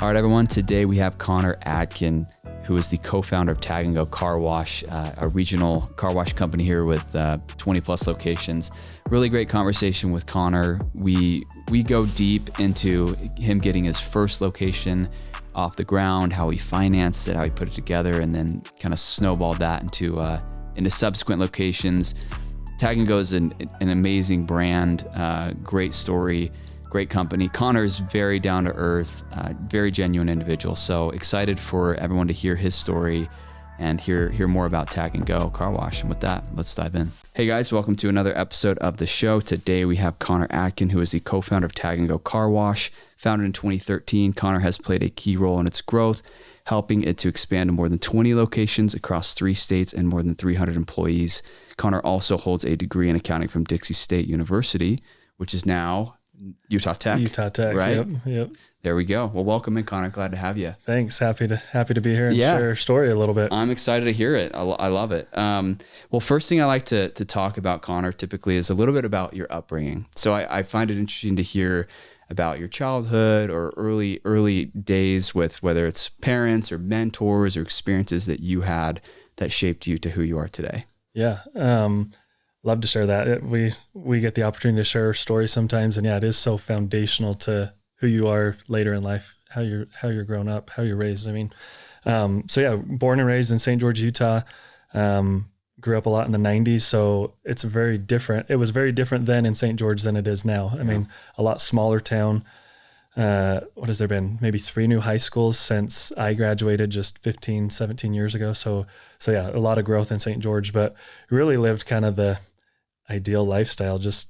All right, everyone. Today we have Connor Atkin, who is the co-founder of Tagg-N-Go Car Wash, a regional car wash company here with 20 plus locations. Really great conversation with Connor. We go deep into him getting his first location off the ground, how he financed it, how he put it together, and then kind of snowballed that into subsequent locations. Tagg-N-Go is an amazing brand, great story, great company. Connor is very down to earth, very genuine individual. So excited for everyone to hear his story and hear more about Tagg-N-Go Car Wash. And with that, let's dive in. Hey guys, welcome to another episode of the show. Today we have Connor Atkin, who is the co-founder of Tagg-N-Go Car Wash. Founded in 2013, Connor has played a key role in its growth, helping it to expand to more than 20 locations across 3 states and more than 300 employees. Connor also holds a degree in accounting from Dixie State University, which is now Utah Tech. Utah Tech, right? Yep. There we go. Well, welcome in, Connor. Glad to have you. Thanks. Happy to be here and share our story a little bit. I'm excited to hear it. I love it. Well, first thing I like to talk about, Connor, typically is a little bit about your upbringing. So I find it interesting to hear about your childhood or early days with whether it's parents or mentors or experiences that you had that shaped you to who you are today. Yeah. Love to share that. We get the opportunity to share our story sometimes. And yeah, it is so foundational to who you are later in life, how you're grown up, how you're raised. I mean, so yeah, born and raised in St. George, Utah, grew up a lot in the 90s. So it was very different then in St. George than it is now. I mean, a lot smaller town. What has there been? Maybe 3 new high schools since I graduated just 15, 17 years ago. So yeah, a lot of growth in St. George, but really lived kind of the ideal lifestyle, just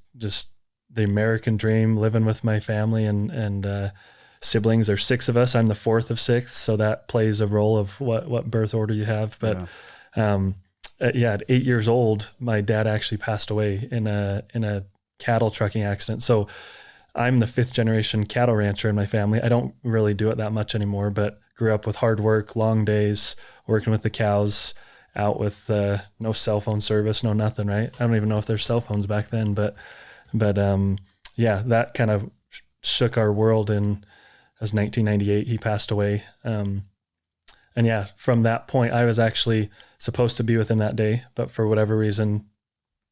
the American dream, living with my family and siblings. There's 6 of us. I'm the 4th of 6. So that plays a role of what birth order you have. But, at 8 years old, my dad actually passed away in a cattle trucking accident. So I'm the 5th generation cattle rancher in my family. I don't really do it that much anymore, but grew up with hard work, long days, working with the cows, out with no cell phone service, no nothing, right? I don't even know if there's cell phones back then, but that kind of shook our world. And it was 1998, he passed away. From that point, I was actually supposed to be with him that day, but for whatever reason,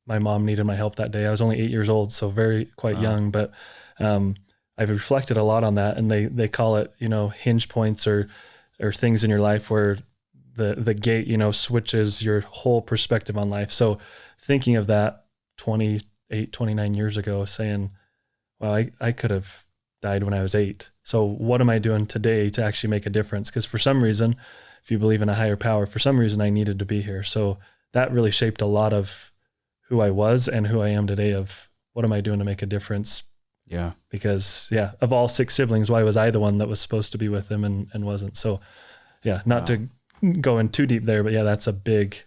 my mom needed my help that day. I was only 8 years old, so quite young, but I've reflected a lot on that, and they call it, hinge points or things in your life where the gate, switches your whole perspective on life. So thinking of that 28, 29 years ago, saying, well, I could have died when I was 8. So what am I doing today to actually make a difference? Because for some reason, if you believe in a higher power, for some reason I needed to be here. So that really shaped a lot of who I was and who I am today, of what am I doing to make a difference? Yeah. Because of all 6 siblings, why was I the one that was supposed to be with him and wasn't? So not to go in too deep there, but that's a big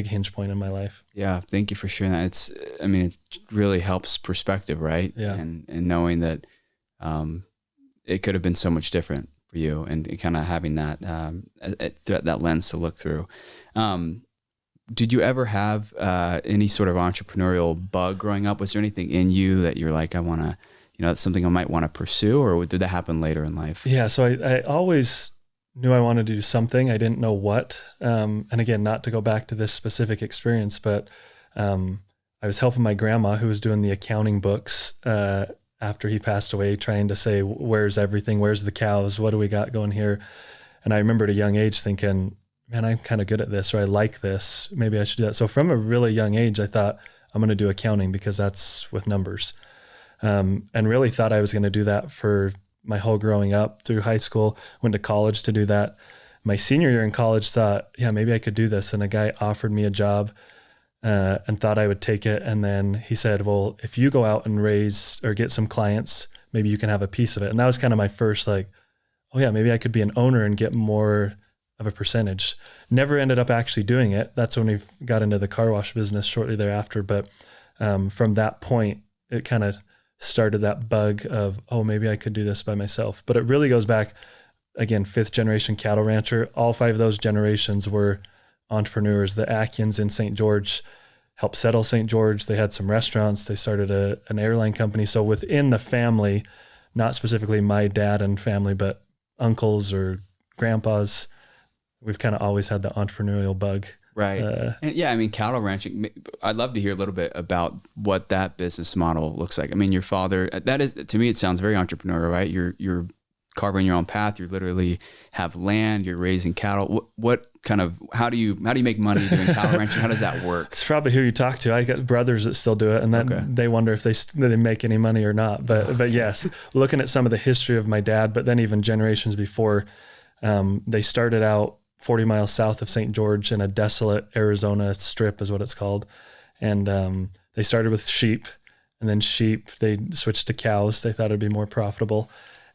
hinge point in my life. Yeah. Thank you for sharing that. It really helps perspective, right? Yeah. And knowing that, it could have been so much different for you, and kind of having that, that lens to look through. Did you ever have, any sort of entrepreneurial bug growing up? Was there anything in you that you're like, I want to, that's something I might want to pursue, or did that happen later in life? Yeah. So I always knew I wanted to do something. I didn't know what. And again, not to go back to this specific experience, but I was helping my grandma, who was doing the accounting books after he passed away, trying to say, where's everything? Where's the cows? What do we got going here? And I remember at a young age thinking, man, I'm kind of good at this, or I like this. Maybe I should do that. So from a really young age, I thought I'm going to do accounting because that's with numbers. And really thought I was going to do that for my whole growing up through high school, went to college to do that. My senior year in college, thought, maybe I could do this. And a guy offered me a job and thought I would take it. And then he said, well, if you go out and raise or get some clients, maybe you can have a piece of it. And that was kind of my first maybe I could be an owner and get more of a percentage. Never ended up actually doing it. That's when we got into the car wash business shortly thereafter. But from that point, it kind of started that bug of, maybe I could do this by myself. But it really goes back, again, 5th generation cattle rancher. All 5 of those generations were entrepreneurs. The Atkins in St. George helped settle St. George. They had some restaurants. They started an airline company. So within the family, not specifically my dad and family, but uncles or grandpas, we've kind of always had the entrepreneurial bug. Right. And yeah, I mean, cattle ranching, I'd love to hear a little bit about what that business model looks like. I mean, your father, that is, to me, it sounds very entrepreneurial, right? You're carving your own path. You literally have land, you're raising cattle. How do you make money doing cattle ranching? How does that work? It's probably who you talk to. I got brothers that still do it, and then they wonder if they make any money or not. But yes, looking at some of the history of my dad, but then even generations before, they started out 40 miles south of St. George in a desolate Arizona strip is what it's called. And they started with sheep, and then they switched to cows. They thought it'd be more profitable.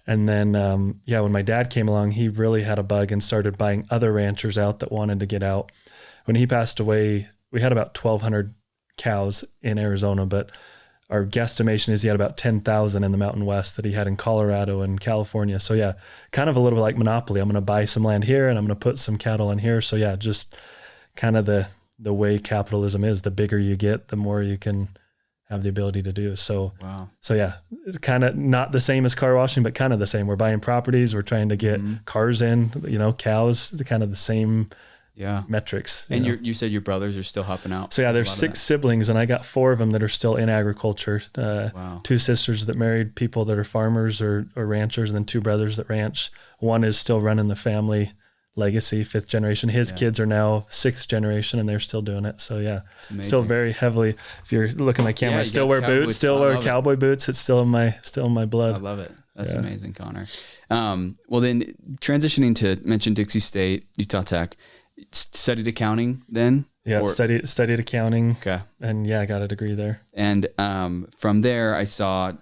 And then, when my dad came along, he really had a bug and started buying other ranchers out that wanted to get out. When he passed away, we had about 1,200 cows in Arizona, but our guesstimation is he had about 10,000 in the Mountain West that he had in Colorado and California. So yeah, kind of a little bit like monopoly. I'm going to buy some land here and I'm going to put some cattle in here. So yeah, just kind of the way capitalism is. The bigger you get, the more you can have the ability to do. So, wow. So yeah, it's kind of not the same as car washing, but kind of the same. We're buying properties. We're trying to get cars in, cows, kind of the same metrics. And you said your brothers are still helping out. So yeah, there's 6 siblings, and I got 4 of them that are still in agriculture. 2 sisters that married people that are farmers or ranchers, and then 2 brothers that ranch. One is still running the family legacy, 5th generation. His kids are now 6th generation, and they're still doing it. So yeah, still very heavily. If you're looking at my camera, I still wear boots, still wear cowboy boots. It's still in my blood. I love it. That's amazing, Connor. Well, then transitioning to mention Dixie State, Utah Tech, studied accounting then? Yeah, studied accounting. Okay. And I got a degree there. And from there, I saw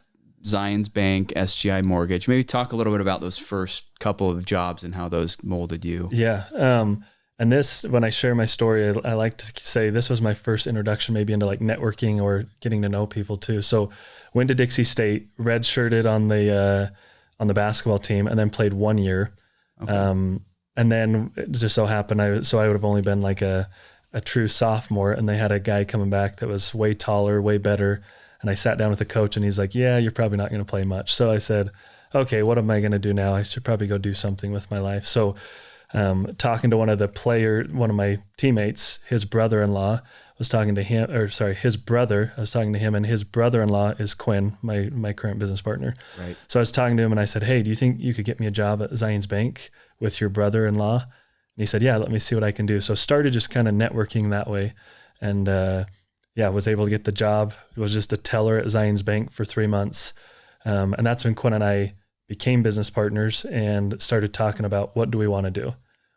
Zions Bank, SGI Mortgage. Maybe talk a little bit about those first couple of jobs and how those molded you. Yeah. And this, when I share my story, I like to say this was my first introduction maybe into like networking or getting to know people too. So went to Dixie State, redshirted on the basketball team, and then played 1 year. Okay. And then it just so happened, I would have only been like a true sophomore, and they had a guy coming back that was way taller, way better. And I sat down with the coach, and he's like, yeah, you're probably not going to play much. So I said, okay, what am I going to do now? I should probably go do something with my life. So talking to one of my teammates, his brother-in-law, was talking to him, his brother, I was talking to him, and his brother-in-law is Quinn, my current business partner. Right. So I was talking to him, and I said, hey, do you think you could get me a job at Zions Bank with your brother-in-law? And he said, yeah, let me see what I can do. So started just kind of networking that way. And was able to get the job. It was just a teller at Zions Bank for 3 months. And that's when Quinn and I became business partners and started talking about what do we want to do.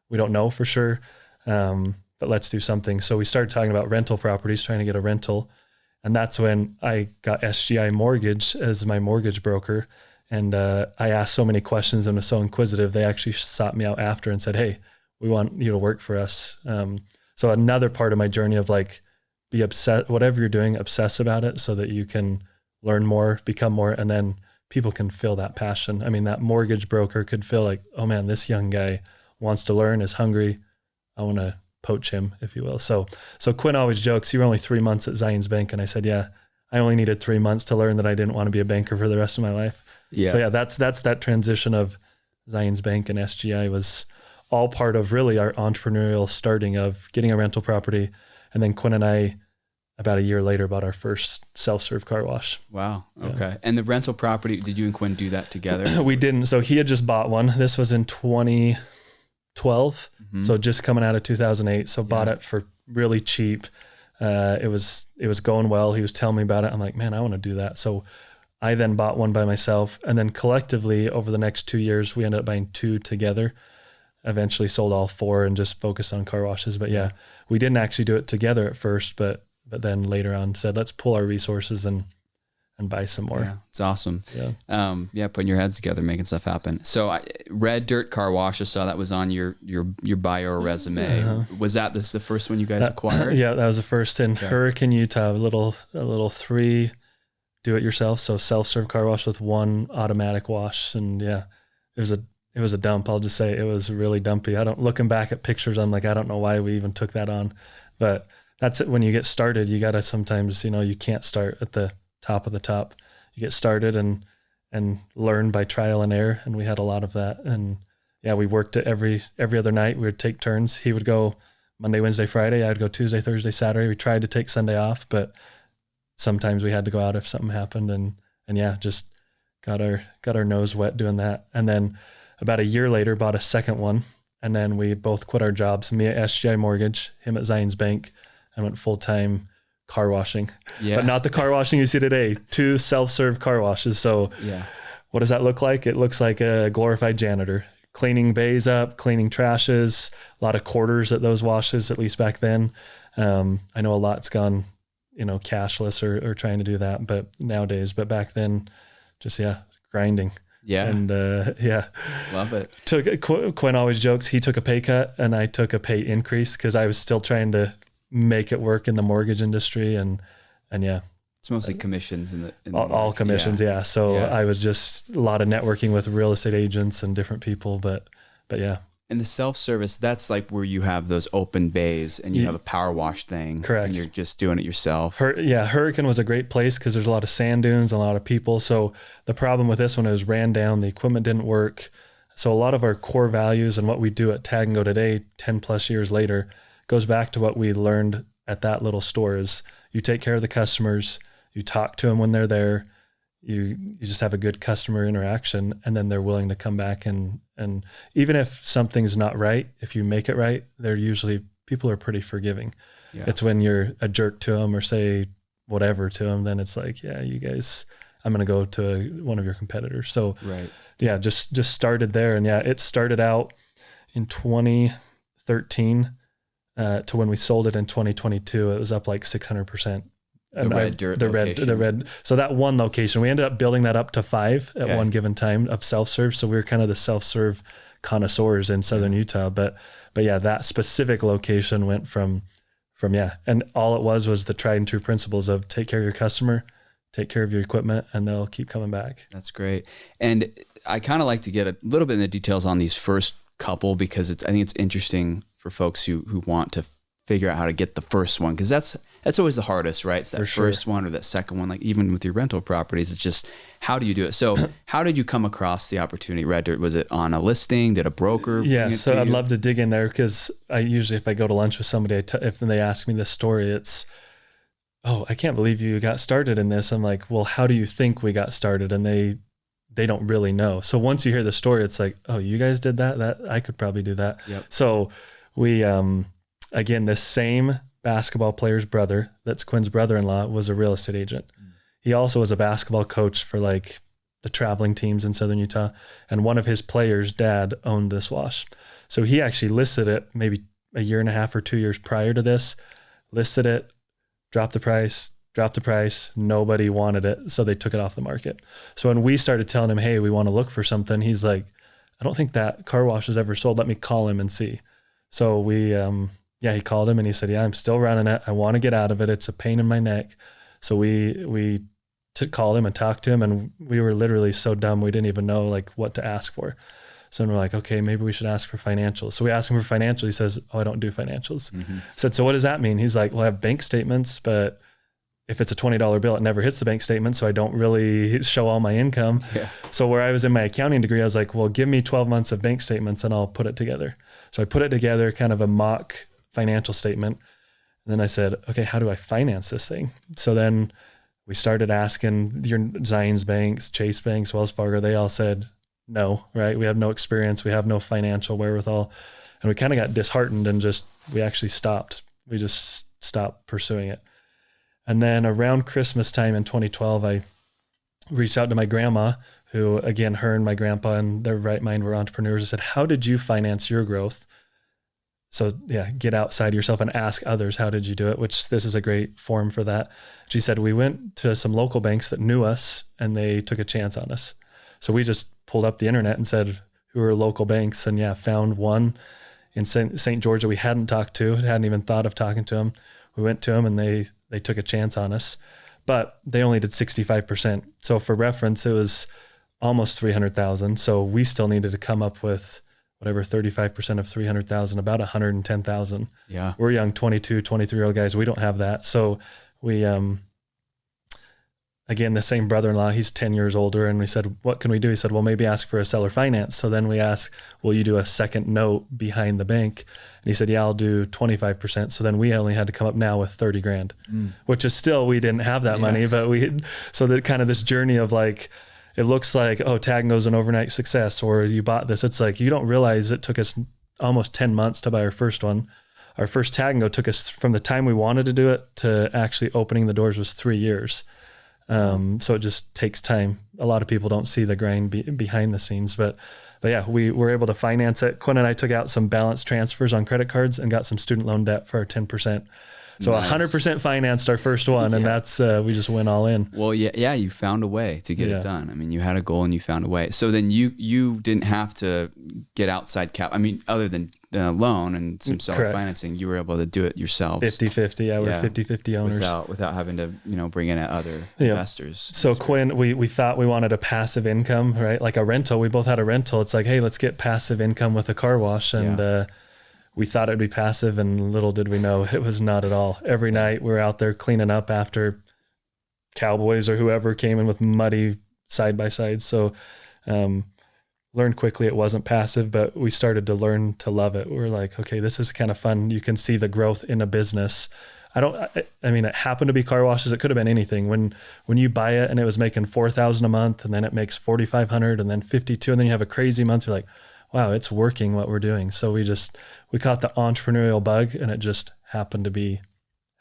We don't know for sure, but let's do something. So we started talking about rental properties, trying to get a rental. And that's when I got SGI Mortgage as my mortgage broker. And I asked so many questions and was so inquisitive, they actually sought me out after and said, hey, we want you to work for us. So another part of my journey of like, be obsessed, whatever you're doing, obsess about it so that you can learn more, become more, and then people can feel that passion. I mean, that mortgage broker could feel like, oh man, this young guy wants to learn, is hungry. I want to poach him, if you will. So Quinn always jokes, you were only 3 months at Zions Bank. And I said, yeah, I only needed 3 months to learn that I didn't want to be a banker for the rest of my life. Yeah. So yeah, that's that transition of Zions Bank and SGI was all part of really our entrepreneurial starting of getting a rental property. And then Quinn and I, about a year later, bought our first self-serve car wash. Wow. Okay. Yeah. And the rental property, did you and Quinn do that together? We didn't. So he had just bought one. This was in 2012. Mm-hmm. So just coming out of 2008. So bought it for really cheap. It was going well. He was telling me about it. I'm like, man, I want to do that. So I then bought one by myself. And then collectively over the next 2 years, we ended up buying 2 together. Eventually sold all 4 and just focused on car washes. But yeah, we didn't actually do it together at first, but then later on said, let's pull our resources and buy some more. Yeah, it's awesome. Yeah. Putting your heads together, making stuff happen. So Red Dirt Car Wash, I saw that was on your bio or resume. Uh-huh. Was this the first one you guys acquired? Yeah, that was the first in Hurricane, Utah, a little 3 do-it-yourself. So self-serve car wash with 1 automatic wash. And yeah, it was a dump. I'll just say it was really dumpy. Looking back at pictures, I'm like, I don't know why we even took that on, but that's it. When you get started, you got to sometimes, you can't start at the top of the top. You get started and learn by trial and error. And we had a lot of that. And yeah, we worked it every other night. We would take turns. He would go Monday, Wednesday, Friday. I'd go Tuesday, Thursday, Saturday. We tried to take Sunday off, but sometimes we had to go out if something happened, and yeah, just got our nose wet doing that. And then about a year later, bought a second one. And then we both quit our jobs, me at SGI Mortgage, him at Zions Bank, and went full-time car washing. Yeah. But not the car washing you see today, 2 self-serve car washes. So yeah, what does that look like? It looks like a glorified janitor, cleaning bays up, cleaning trashes, a lot of quarters at those washes, at least back then. I know a lot's gone, cashless or trying to do that, but nowadays, but back then, just, grinding. Yeah. And love it. Quinn always jokes he took a pay cut and I took a pay increase because I was still trying to make it work in the mortgage industry. And yeah. It's mostly commissions all commissions. Yeah. So I was just a lot of networking with real estate agents and different people, but yeah. And the self-service, that's like where you have those open bays and you have a power wash thing. Correct. And you're just doing it yourself. Hurricane was a great place because there's a lot of sand dunes, a lot of people. So the problem with this one is ran down, the equipment didn't work. So a lot of our core values and what we do at Tagg-N-Go today, 10 plus years later, goes back to what we learned at that little store is you take care of the customers, you talk to them when they're there, you just have a good customer interaction, and then they're willing to come back and even if something's not right, if you make it right, people are pretty forgiving. Yeah. It's when you're a jerk to them or say whatever to them, then it's like, yeah, you guys, I'm going to go to one of your competitors. So right. Yeah, just started there. And yeah, it started out in 2013 to when we sold it in 2022, it was up like 600%. The red. So that one location, we ended up building that up to 5 at one given time of self-serve. So we were kind of the self-serve connoisseurs in Southern Utah. But yeah, that specific location went from and all it was the tried and true principles of take care of your customer, take care of your equipment, and they'll keep coming back. That's great. And I kind of like to get a little bit in the details on these first couple because I think it's interesting for folks who want to figure out how to get the first one, because that's always the hardest, right? It's that first one or that second one. Like even with your rental properties, it's just how do you do it? So how did you come across the opportunity, Red Dirt? Was it on a listing? Did a broker? Yeah, so I'd love to dig in there because I usually, if I go to lunch with somebody, if they ask me this story, it's, oh, I can't believe you got started in this. I'm like, well, how do you think we got started? And they don't really know. So once you hear the story, it's like, oh, you guys did that I could probably do that. Yep. So we again, this same basketball player's brother, that's Quinn's brother-in-law, was a real estate agent. He also was a basketball coach for like the traveling teams in Southern Utah. And one of his players' dad owned this wash. So he actually listed it maybe a year and a half or 2 years prior to this, listed it, dropped the price. Nobody wanted it. So they took it off the market. So when we started telling him, hey, we want to look for something, he's like, I don't think that car wash is ever sold. Let me call him and see. So we, he called him and he said, yeah, I'm still running it. I want to get out of it. It's a pain in my neck. So we called him and talked to him, and we were literally so dumb. We didn't even know like what to ask for. So then we're like, okay, maybe we should ask for financials. So we asked him for financials. He says, oh, I don't do financials. Mm-hmm. I said, so what does that mean? He's like, well, I have bank statements, but if it's a $20 bill, it never hits the bank statement. So I don't really show all my income. Yeah. So where I was in my accounting degree, I was like, well, give me 12 months of bank statements and I'll put it together. So I put it together, kind of a mock financial statement. And then I said, okay, how do I finance this thing? So then we started asking your Zions banks, Chase banks, Wells Fargo. They all said, no, right? We have no experience. We have no financial wherewithal. And we kind of got disheartened and we actually stopped. We just stopped pursuing it. And then around Christmas time in 2012, I reached out to my grandma, who, again, her and my grandpa in their right mind were entrepreneurs. I said, how did you finance your growth? So yeah, get outside yourself and ask others, how did you do it? Which this is a great forum for that. She said, we went to some local banks that knew us and they took a chance on us. So we just pulled up the internet and said, who are local banks? And yeah, found one in St. George that we hadn't talked to, hadn't even thought of talking to them. We went to them and they took a chance on us, but they only did 65%. So for reference, it was almost 300,000. So we still needed to come up with whatever, 35% of 300,000, about 110,000. Yeah. We're young, 22, 23-year-old guys. We don't have that. So we, again, the same brother-in-law, he's 10 years older. And we said, what can we do? He said, well, maybe ask for a seller finance. So then we asked, will you do a second note behind the bank? And he said, yeah, I'll do 25%. So then we only had to come up now with 30 grand, which is still, we didn't have that money, but so that kind of this journey of like, it looks like, oh, Tagg-N-Go's an overnight success, or you bought this. It's like, you don't realize it took us almost 10 months to buy our first one. Our first Tagg-N-Go took us from the time we wanted to do it to actually opening the doors was 3 years. So it just takes time. A lot of people don't see the grind behind the scenes, but yeah, we were able to finance it. Quinn and I took out some balance transfers on credit cards and got some student loan debt for our 10%. So nice. 100% financed our first one, and that's we just went all in. Well, yeah, you found a way to get it done. I mean, you had a goal and you found a way. So then you didn't have to get outside cap. I mean, other than the loan and some self-financing, you were able to do it yourselves. 50-50. Yeah, we're 50-50 owners. Without having to, bring in other investors. So Quinn, we thought we wanted a passive income, right? Like a rental. We both had a rental. It's like, hey, let's get passive income with a car wash. And we thought it'd be passive, and little did we know it was not at all. Every night we're out there cleaning up after cowboys or whoever came in with muddy side by sides. So learned quickly it wasn't passive, but we started to learn to love it. We're like, okay, this is kind of fun. You can see the growth in a business. I mean, it happened to be car washes. It could have been anything. When you buy it and it was making $4,000 a month, and then it makes $4,500 and then $52,000, and then you have a crazy month, you're like, wow, it's working what we're doing. So we caught the entrepreneurial bug, and it just happened to be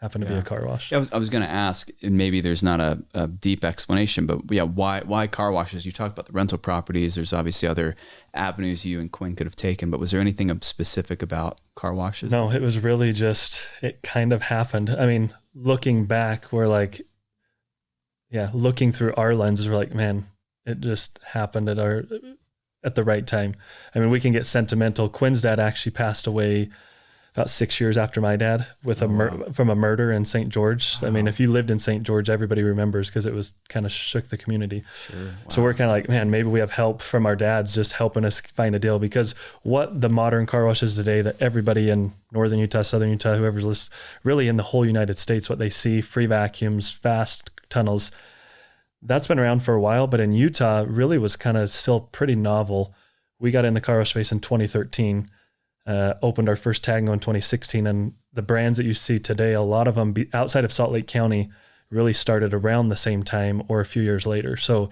a car wash. I was going to ask, and maybe there's not a deep explanation, but why car washes? You talked about the rental properties. There's obviously other avenues you and Quinn could have taken, but was there anything specific about car washes? No, it was really just, it kind of happened. I mean, looking back, we're like, looking through our lenses, we're like, man, it just happened at the right time. I mean, we can get sentimental. Quinn's dad actually passed away about 6 years after my dad with from a murder in St. George. Wow. I mean, if you lived in St. George, everybody remembers, because it was kind of shook the community. Sure. Wow. So we're kind of like, man, maybe we have help from our dads just helping us find a deal, because what the modern car wash is today, that everybody in Northern Utah, Southern Utah, whoever's listening, really in the whole United States, what they see, free vacuums, fast tunnels, that's been around for a while, but in Utah really was kind of still pretty novel. We got in the car wash space in 2013, opened our first Tagg-N-Go in 2016. And the brands that you see today, a lot of them outside of Salt Lake County really started around the same time or a few years later. So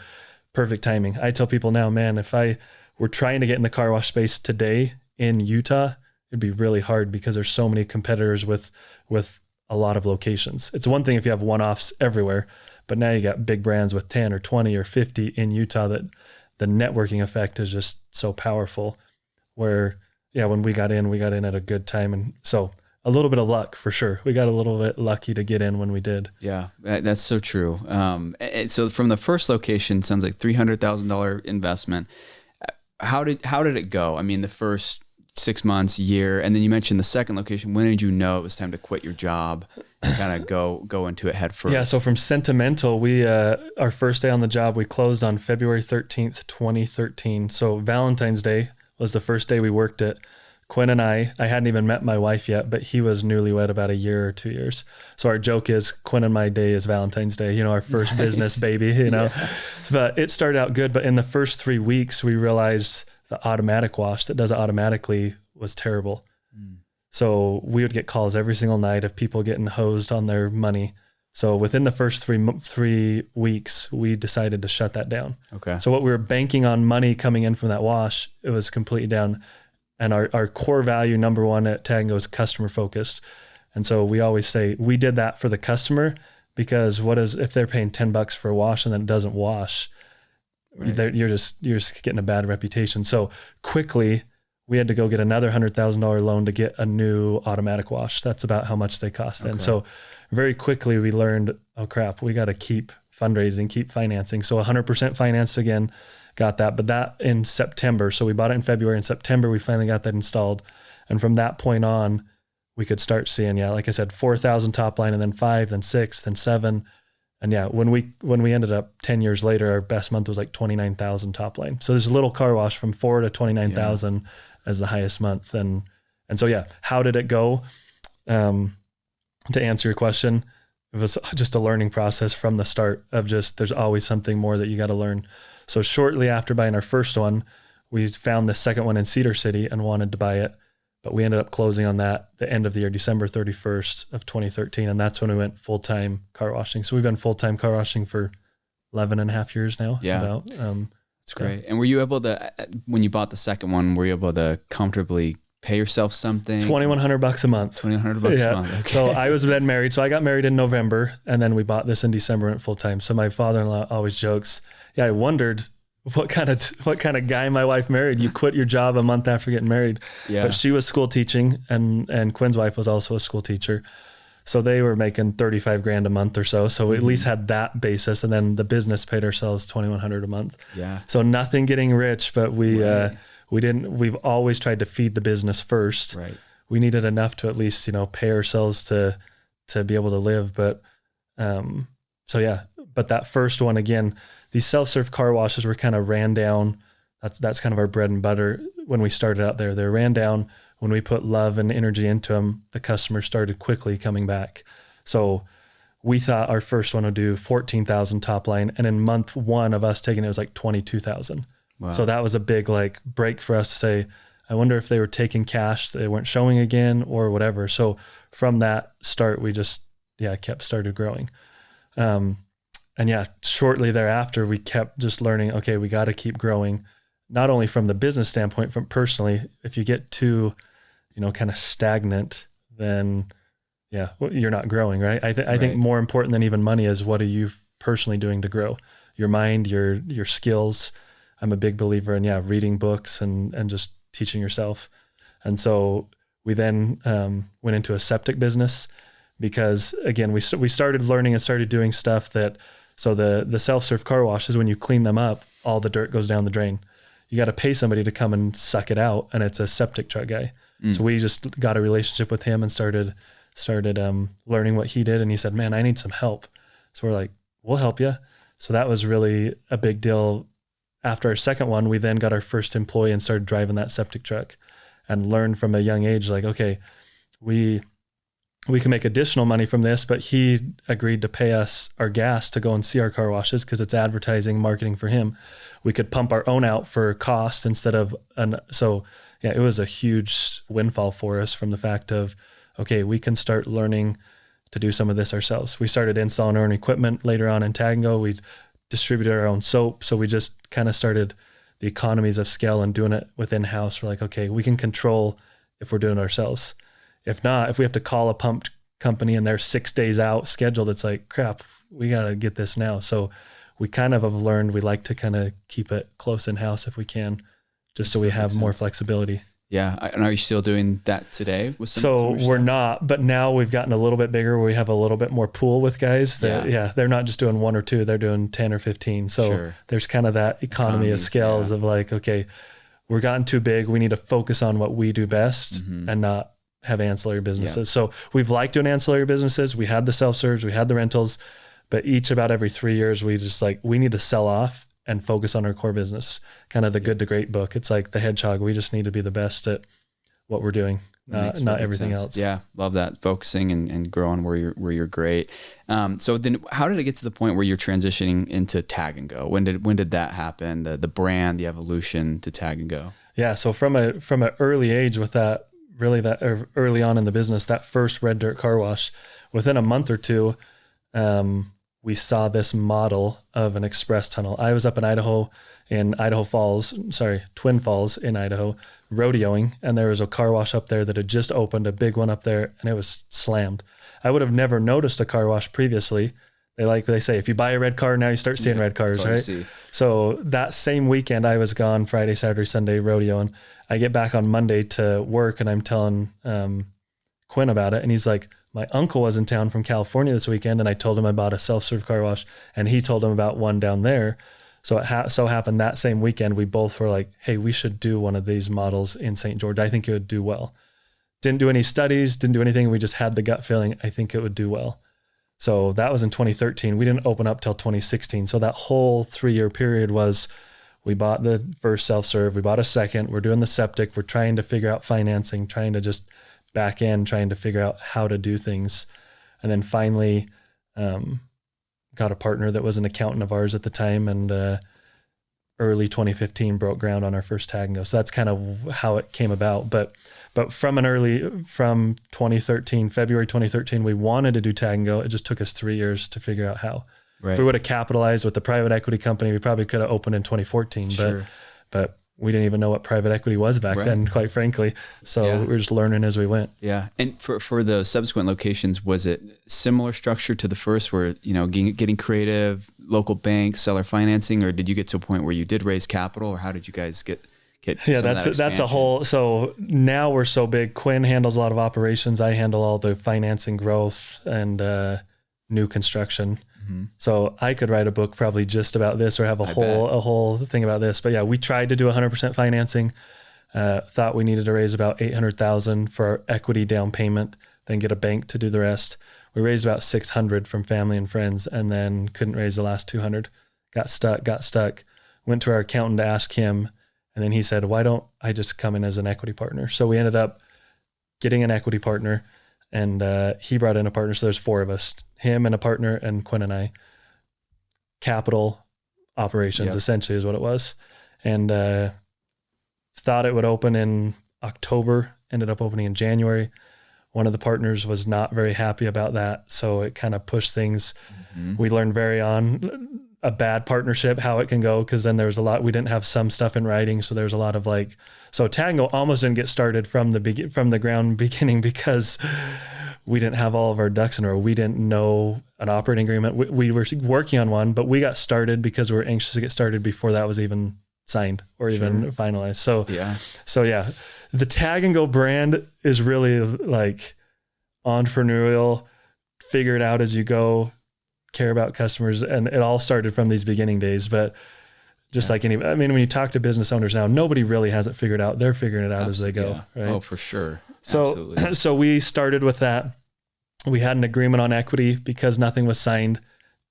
perfect timing. I tell people now, man, if I were trying to get in the car wash space today in Utah, it'd be really hard, because there's so many competitors with a lot of locations. It's one thing if you have one-offs everywhere, but now you got big brands with 10 or 20 or 50 in Utah, that the networking effect is just so powerful, where, when we got in at a good time. And so a little bit of luck for sure. We got a little bit lucky to get in when we did. Yeah, that's so true. So from the first location, sounds like $300,000 investment. How did it go? I mean, the first 6 months, year, and then you mentioned the second location. When did you know it was time to quit your job and kind of go into it head first? Yeah, so from sentimental, we our first day on the job, we closed on February 13th, 2013. So Valentine's Day was the first day we worked it. Quinn and I hadn't even met my wife yet, but he was newlywed about a year or 2 years. So our joke is Quinn and my day is Valentine's Day, our first business baby, Yeah. But it started out good. But in the first 3 weeks, we realized the automatic wash that does it automatically was terrible. So we would get calls every single night of people getting hosed on their money. So within the first 3 weeks, we decided to shut that down. Okay. So what we were banking on money coming in from that wash, it was completely down. And our core value, number one at Tagg-N-Go, is customer focused. And so we always say we did that for the customer, because if they're paying $10 for a wash and then it doesn't wash, right, you're just getting a bad reputation. So quickly we had to go get another $100,000 loan to get a new automatic wash. That's about how much they cost. Okay. And so very quickly we learned, oh crap, we got to keep fundraising, keep financing. So 100% financed again, got that, but that in September. So we bought it in February. In September, we finally got that installed. And from that point on, we could start seeing, like I said, 4,000 top line, and then 5, then 6, then 7. And when we ended up 10 years later, our best month was like 29,000 top line. So there's a little car wash from 4 to 29,000 as the highest month. And so, how did it go? To answer your question, it was just a learning process from the start of just, there's always something more that you got to learn. So shortly after buying our first one, we found the second one in Cedar City and wanted to buy it, but we ended up closing on that the end of the year, December 31st of 2013. And that's when we went full-time car washing. So we've been full-time car washing for 11 and a half years now. Yeah. That's great. Yeah. And were you able to, when you bought the second one, were you able to comfortably pay yourself something? $2,100 a month. $2,100 a month. Okay. So I was then married. So I got married in November, and then we bought this in December and full time. So my father-in-law always jokes, I wondered what kind of guy my wife married. You quit your job a month after getting married. Yeah. But she was school teaching, and Quinn's wife was also a school teacher. So they were making $35,000 a month or so. So we at least had that basis. And then the business paid ourselves $2,100 a month. Yeah. So nothing getting rich, but we've always tried to feed the business first. Right. We needed enough to at least, pay ourselves to be able to live. But, but that first one, again, these self-serve car washes were kind of ran down. That's kind of our bread and butter when we started out there. They ran down. When we put love and energy into them, the customers started quickly coming back. So we thought our first one would do 14,000 top line. And in month one of us taking it was like 22,000. Wow. So that was a big break for us to say, I wonder if they were taking cash, they weren't showing again or whatever. So from that start, we just, started growing. Shortly thereafter, we kept just learning, okay, we got to keep growing, not only from the business standpoint, from personally. If you get too, kind of stagnant, then you're not growing, right? I think more important than even money is what are you personally doing to grow your mind, your skills. I'm a big believer in reading books and just teaching yourself. And so we then went into a septic business because again, we started learning and started doing stuff that, so the self-serve car washes, when you clean them up, all the dirt goes down the drain. You got to pay somebody to come and suck it out, and it's a septic truck guy. So we just got a relationship with him and started learning what he did. And he said, man, I need some help. So we're like, we'll help you. So that was really a big deal. After our second one, we then got our first employee and started driving that septic truck and learned from a young age, okay, we can make additional money from this, but he agreed to pay us our gas to go and see our car washes because it's advertising, marketing for him. We could pump our own out for cost instead of, it was a huge windfall for us from the fact of, okay, we can start learning to do some of this ourselves. We started installing our own equipment later on in Tagg-N-Go. We distributed our own soap. So we just kind of started the economies of scale and doing it within house. We're like, okay, we can control if we're doing it ourselves. If not, if we have to call a pump company and they're 6 days out scheduled, it's like, crap, we got to get this now. So we kind of have learned we like to kind of keep it close in house if we can, just so we have more flexibility. Yeah. And are you still doing that today with some? So we're not, but now we've gotten a little bit bigger where we have a little bit more pool with guys that, they're not just doing one or two, they're doing 10 or 15. So there's kind of that economy of scales of okay, we're gotten too big. We need to focus on what we do best and not have ancillary businesses. Yeah. So we've liked doing ancillary businesses. We had the self-serves, we had the rentals, but about every 3 years, we just we need to sell off and focus on our core business. Kind of the good to great book. It's like the hedgehog. We just need to be the best at what we're doing, not everything else. Yeah. Love that. Focusing and growing where you're great. So then how did it get to the point where you're transitioning into Tagg-N-Go? When did that happen? The brand, the evolution to Tagg-N-Go? Yeah. So from an early age with that, really that early on in the business, that first red dirt car wash, within a month or two, we saw this model of an express tunnel. I was up in Twin Falls in Idaho, rodeoing, and there was a car wash up there that had just opened, a big one up there, and it was slammed. I would have never noticed a car wash previously. They say, if you buy a red car, now you start seeing red cars, right? So that same weekend I was gone Friday, Saturday, Sunday rodeoing. I get back on Monday to work and I'm telling Quinn about it. And he's like, my uncle was in town from California this weekend. And I told him about a self-serve car wash and he told him about one down there. So it so happened that same weekend, we both were like, hey, we should do one of these models in St. George. I think it would do well. Didn't do any studies, didn't do anything. We just had the gut feeling, I think it would do well. So that was in 2013. We didn't open up till 2016. So that whole 3-year period was, we bought the first self-serve, we bought a second, we're doing the septic, we're trying to figure out financing, trying to just back end, trying to figure out how to do things. And then finally, got a partner that was an accountant of ours at the time, and early 2015 broke ground on our first Tagg-N-Go. So that's kind of how it came about. But from 2013, February 2013, we wanted to do Tagg-N-Go. It just took us 3 years to figure out how. Right. If we would have capitalized with the private equity company, we probably could have opened in 2014. Sure. But we didn't even know what private equity was back then, quite frankly. So we were just learning as we went. Yeah. And for the subsequent locations, was it similar structure to the first where, getting creative, local banks, seller financing, or did you get to a point where you did raise capital, or how did you guys get that's a whole, so now we're so big. Quinn handles a lot of operations. I handle all the financing, growth, and new construction. Mm-hmm. So I could write a book probably just about this, or have a whole thing about this. But yeah, we tried to do 100% financing. Thought we needed to raise about $800,000 for our equity down payment, then get a bank to do the rest. We raised about $600 from family and friends, and then couldn't raise the last $200. Got stuck. Went to our accountant to ask him, and then he said, "Why don't I just come in as an equity partner?" So we ended up getting an equity partner. And he brought in a partner. So there's 4 of us, him and a partner, and Quinn and I. Capital operations, essentially, is what it was. And thought it would open in October, ended up opening in January. One of the partners was not very happy about that. So it kind of pushed things. Mm-hmm. We learned very on a bad partnership, how it can go. Because then there was a lot, we didn't have some stuff in writing. So there's a lot of so Tagg-N-Go almost didn't get started from the ground beginning, because we didn't have all of our ducks in a row. We didn't know an operating agreement. We were working on one, but we got started because we were anxious to get started before that was even signed or even finalized. So the Tagg-N-Go brand is really entrepreneurial, figure it out as you go, care about customers. And it all started from these beginning days, but just like when you talk to business owners now, nobody really has it figured out. They're figuring it out as they go. Yeah. Right? Oh, for sure. So we started with that. We had an agreement on equity because nothing was signed.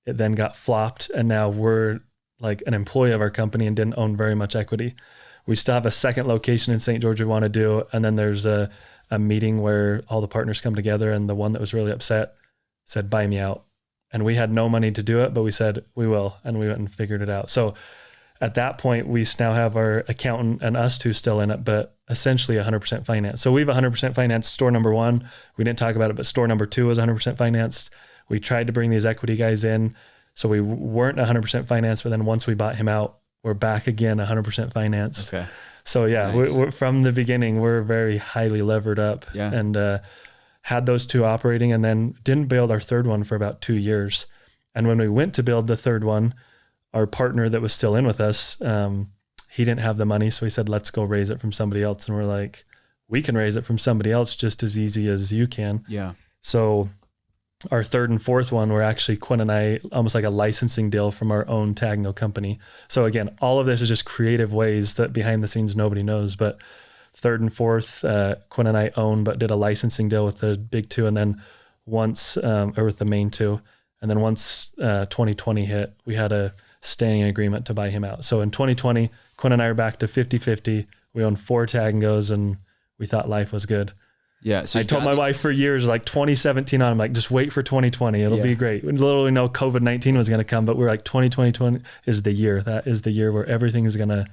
It then got flopped, and now we're an employee of our company and didn't own very much equity. We still have a second location in St. George we want to do. And then there's a meeting where all the partners come together, and the one that was really upset said, "Buy me out." And we had no money to do it, but we said, we will. And we went and figured it out. So at that point, we now have our accountant and us 2 still in it, but essentially 100% financed. So we have 100% financed store number 1. We didn't talk about it, but store number 2 was 100% financed. We tried to bring these equity guys in, so we weren't 100% financed, but then once we bought him out, we're back again 100% financed. Okay. So nice. we're from the beginning, we're very highly levered up, and had those 2 operating, and then didn't build our third one for about 2 years. And when we went to build the third one, our partner that was still in with us, he didn't have the money. So he said, "Let's go raise it from somebody else." And we're like, "We can raise it from somebody else just as easy as you can." Yeah. So our third and fourth one were actually Quinn and I, almost like a licensing deal from our own Tagg-N-Go company. So again, all of this is just creative ways that behind the scenes nobody knows. But third and fourth, Quinn and I own, but did a licensing deal with the big 2. And then once, or with the main 2. And then once 2020 hit, we had a standing agreement to buy him out. So in 2020, Quinn and I are back to 50-50. We own 4 Tagg-N-Gos, and we thought life was good. Yeah. So I told my wife for years, 2017 on, I'm like, just wait for 2020. It'll be great. We literally know COVID-19 was going to come, but we're like, 2020 is the year. That is the year where everything is going to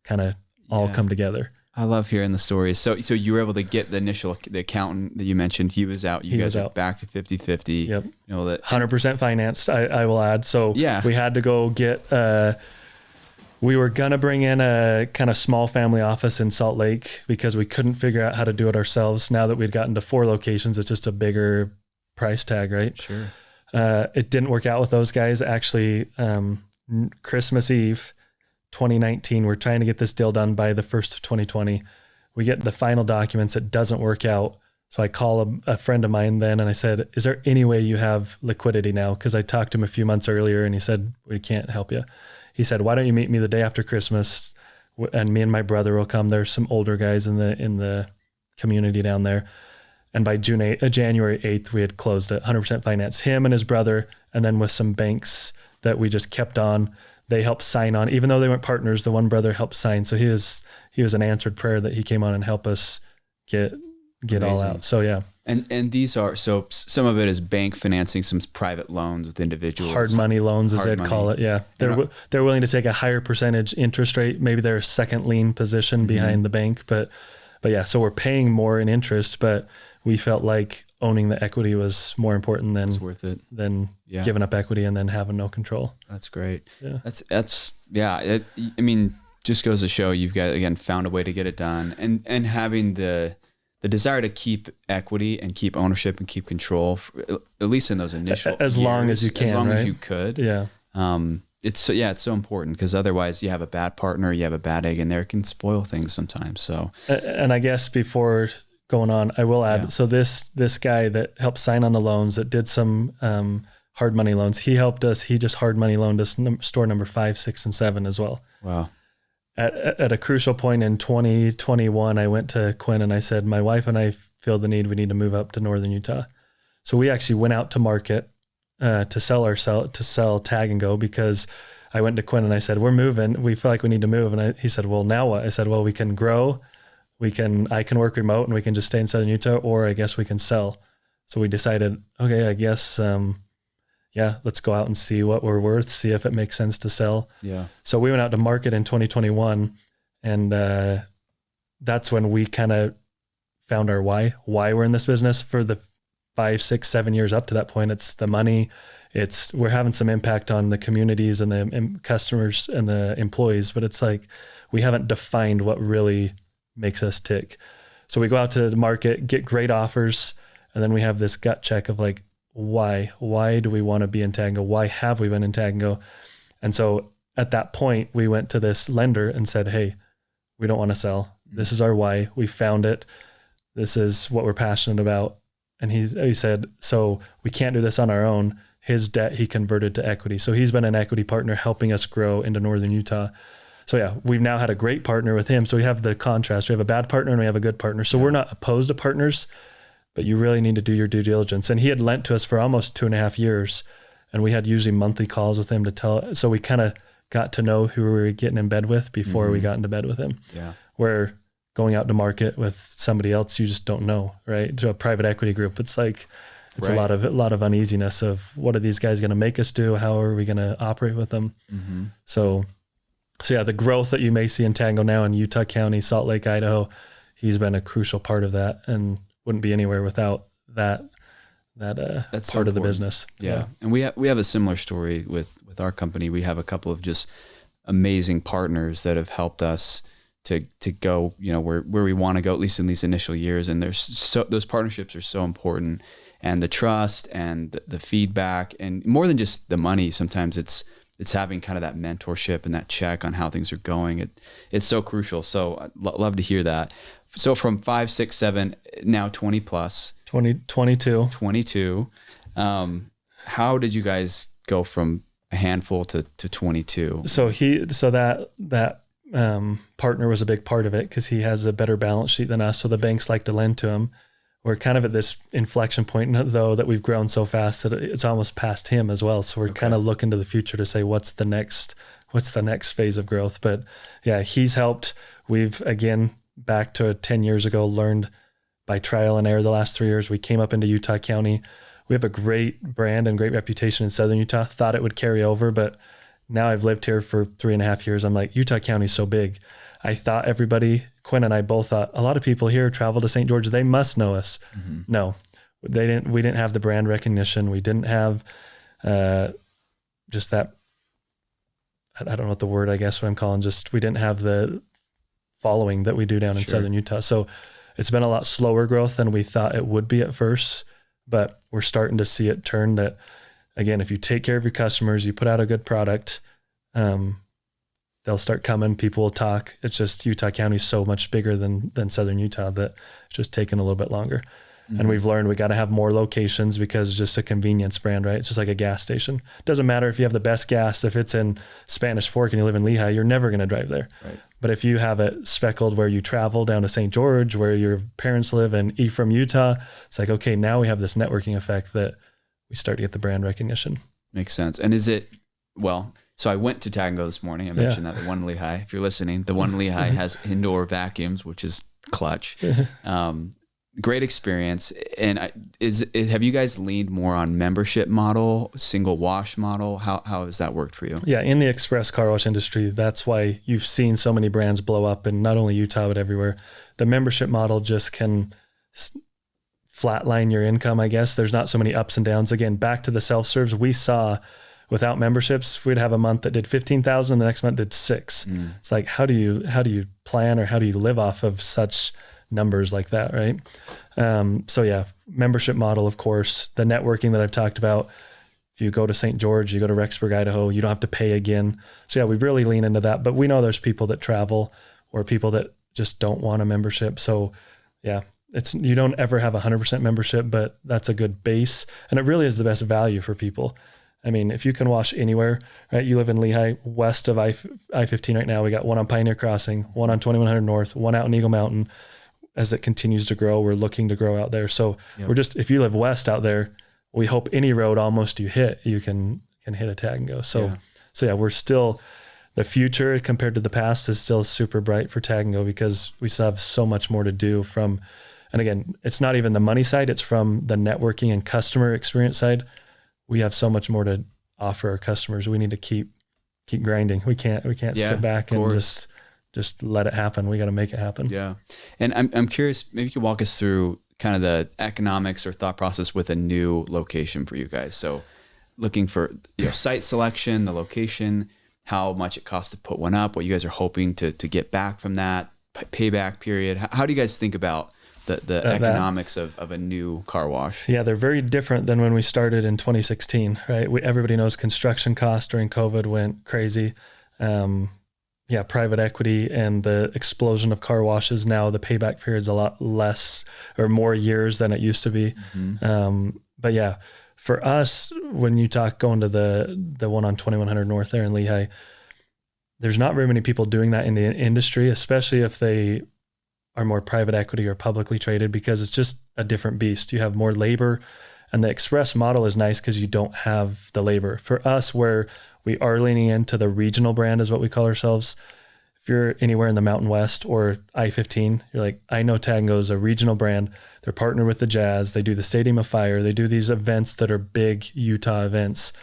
kind of all come together. I love hearing the stories. So you were able to get the accountant that you mentioned. He was out. You guys are back to 50-50. Yep. That 100% financed, I will add. So we had to go get, we were going to bring in a kind of small family office in Salt Lake because we couldn't figure out how to do it ourselves. Now that we'd gotten to 4 locations, it's just a bigger price tag, right? Sure. It didn't work out with those guys. Actually, Christmas Eve, 2019, we're trying to get this deal done by the 1st of 2020. We get the final documents. It doesn't work out. So I call a friend of mine then, and I said, "Is there any way you have liquidity now?" Because I talked to him a few months earlier, and he said, "We can't help you." He said, "Why don't you meet me the day after Christmas, and me and my brother will come." There's some older guys in the community down there. And by January 8th, we had closed it, 100% finance, him and his brother, and then with some banks that we just kept on. They helped sign on, even though they weren't partners. The one brother helped sign, so he was an answered prayer that he came on and helped us get get all out. So yeah. And these are, so some of it is bank financing, some private loans with individuals. Hard money loans, as they'd call it. Yeah. They're willing to take a higher percentage interest rate. Maybe they're a second lien position behind the bank, but yeah, so we're paying more in interest, but we felt like owning the equity was more important than it's worth it than giving up equity and then having no control. That's great. Yeah. That's yeah. I mean, just goes to show you've got, again, found a way to get it done, and having the desire to keep equity and keep ownership and keep control, at least in those initial as years, long as you can, as long right? as you could. Yeah. It's so important, because otherwise you have a bad partner, you have a bad egg in there, it can spoil things sometimes. So, and I guess before going on, I will add, so this guy that helped sign on the loans, that did some hard money loans, he helped us. He just hard money loaned us store number 5, 6, and 7 as well. Wow. At a crucial point in 2021, I went to Quinn and I said, my wife and I feel the need, we need to move up to Northern Utah. So we actually went out to market to sell Tagg-N-Go, because I went to Quinn and I said, we're moving. We feel like we need to move. And he said, well, now what? I said, well, we can grow. I can work remote and we can just stay in Southern Utah, or I guess we can sell. So we decided, okay, I guess, let's go out and see what we're worth, see if it makes sense to sell. Yeah. So we went out to market in 2021, and that's when we kind of found our why we're in this business. For the 5, 6, 7 years up to that point, it's the money. We're having some impact on the communities and the customers and the employees, but it's like, we haven't defined what really makes us tick. So we go out to the market, get great offers, and then we have this gut check of like, why do we want to be in Tagg-N-Go? Why have we been in Tagg-N-Go? And so at that point, we went to this lender and said, hey, we don't want to sell. This is our why. We found it. This is what we're passionate about. And he said, so we can't do this on our own. His debt, he converted to equity. So he's been an equity partner helping us grow into Northern Utah. So yeah, we've now had a great partner with him. So we have the contrast. We have a bad partner and we have a good partner. So we're not opposed to partners, but you really need to do your due diligence. And he had lent to us for almost 2.5 years. And we had usually monthly calls with him to tell. So we kind of got to know who we were getting in bed with before we got into bed with him. Yeah. Where going out to market with somebody else, you just don't know, right? To a private equity group, it's like, it's right. a lot of uneasiness of, what are these guys going to make us do? How are we going to operate with them? Mm-hmm. So yeah, the growth that you may see in Tagg-N-Go now in Utah County, Salt Lake, Idaho, he's been a crucial part of that, and wouldn't be anywhere without that's part so of the business. Yeah. And we have a similar story with our company. We have a couple of just amazing partners that have helped us to go, where we want to go, at least in these initial years. And those partnerships are so important, and the trust and the feedback, and more than just the money. Sometimes it's having kind of that mentorship and that check on how things are going. It's so crucial. So I'd love to hear that. So from 5, 6, 7, now 20 plus. 22. How did you guys go from a handful to 22? So that partner was a big part of it, because he has a better balance sheet than us. So the banks like to lend to him. We're kind of at this inflection point, though, that we've grown so fast that it's almost past him as well. So we're kind of looking to the future to say, what's the next phase of growth? But yeah, he's helped. We've, again, back to 10 years ago, learned by trial and error the last 3 years. We came up into Utah County. We have a great brand and great reputation in Southern Utah. Thought it would carry over, but now I've lived here for 3.5 years. I'm like, Utah County's so big. I thought Quinn and I both thought, a lot of people here travel to St. George, they must know us. Mm-hmm. No, they didn't. We didn't have the brand recognition. We didn't have just that, I don't know what the word, I guess what I'm calling, just, we didn't have the following that we do down in Southern Utah. So it's been a lot slower growth than we thought it would be at first, but we're starting to see it turn. That, again, if you take care of your customers, you put out a good product, they'll start coming, people will talk. It's just Utah County is so much bigger than Southern Utah that it's just taking a little bit longer. Mm-hmm. And we've learned we got to have more locations, because it's just a convenience brand, right? It's just like a gas station. It doesn't matter if you have the best gas. If it's in Spanish Fork and you live in Lehigh, you're never going to drive there. Right. But if you have it speckled where you travel down to St. George, where your parents live, in Ephraim, Utah, it's like, okay, now we have this networking effect that we start to get the brand recognition. Makes sense. And so I went to Tagg-N-Go this morning. I mentioned that, the one in Lehigh. If you're listening, the one in Lehigh has indoor vacuums, which is clutch. great experience. And have you guys leaned more on membership model, single wash model? How has that worked for you? Yeah, in the express car wash industry, that's why you've seen so many brands blow up in not only Utah, but everywhere. The membership model just can flatline your income, I guess. There's not so many ups and downs. Again, back to the self-serves, we saw without memberships, we'd have a month that did 15,000, the next month did 6. It's like, how do you plan, or how do you live off of such numbers like that, right? So yeah, membership model, of course. The networking that I've talked about, if you go to St. George, you go to Rexburg, Idaho, you don't have to pay again. So yeah, we really lean into that, but we know there's people that travel or people that just don't want a membership. So yeah, you don't ever have 100% membership, but that's a good base. And it really is the best value for people. I mean, if you can wash anywhere, right? You live in Lehi, west of I-15 right now. We got one on Pioneer Crossing, one on 2100 North, one out in Eagle Mountain. As it continues to grow, we're looking to grow out there. So if you live west out there, we hope any road almost you hit, you can hit a Tagg-N-Go. So yeah, we're still, the future compared to the past is still super bright for Tagg-N-Go because we still have so much more to do and again, it's not even the money side, it's from the networking and customer experience side. We have so much more to offer our customers. We need to keep grinding. We can't sit back and just let it happen. We got to make it happen. Yeah. And I'm curious, maybe you could walk us through kind of the economics or thought process with a new location for you guys. So looking for site selection, the location, how much it costs to put one up, what you guys are hoping to get back from that payback period. How do you guys think about the economics of a new car wash? Yeah, they're very different than when we started in 2016, right? Everybody knows construction costs during COVID went crazy. Private equity and the explosion of car washes. Now the payback period's a lot less or more years than it used to be. But yeah, for us, when you talk going to the one on 2100 North there in Lehi, there's not very many people doing that in the industry, especially if they are more private equity or publicly traded, because it's just a different beast. You have more labor, and the express model is nice because you don't have the labor. For us, where we are leaning into the regional brand is what we call ourselves. If you're anywhere in the Mountain West or I-15, you're like, I know Tagg-N-Go is a regional brand. They're partnered with the Jazz. They do the Stadium of Fire. They do these events that are big Utah events.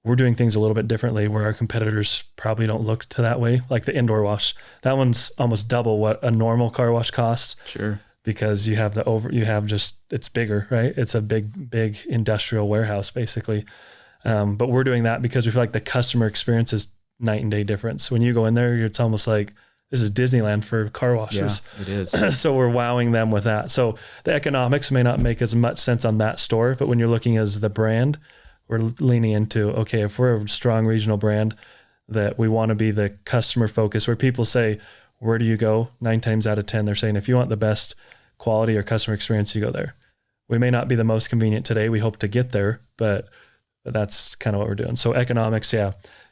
We're doing things a little bit differently where our competitors probably don't look to that way, like the indoor wash. That one's almost double what a normal car wash costs. Sure. Because you have it's bigger, right? It's a big industrial warehouse basically. But we're doing that because we feel like the customer experience is night and day difference. When you go in there, it's almost like this is Disneyland for car washes. Yeah, it is. So we're wowing them with that. So the economics may not make as much sense on that store, but when you're looking as the brand, we're leaning into, okay, if we're a strong regional brand, that we want to be the customer focus, where people say, where do you go? 9 times out of 10, they're saying, if you want the best quality or customer experience, you go there. We may not be the most convenient today. We hope to get there, but that's kind of what we're doing. So economics,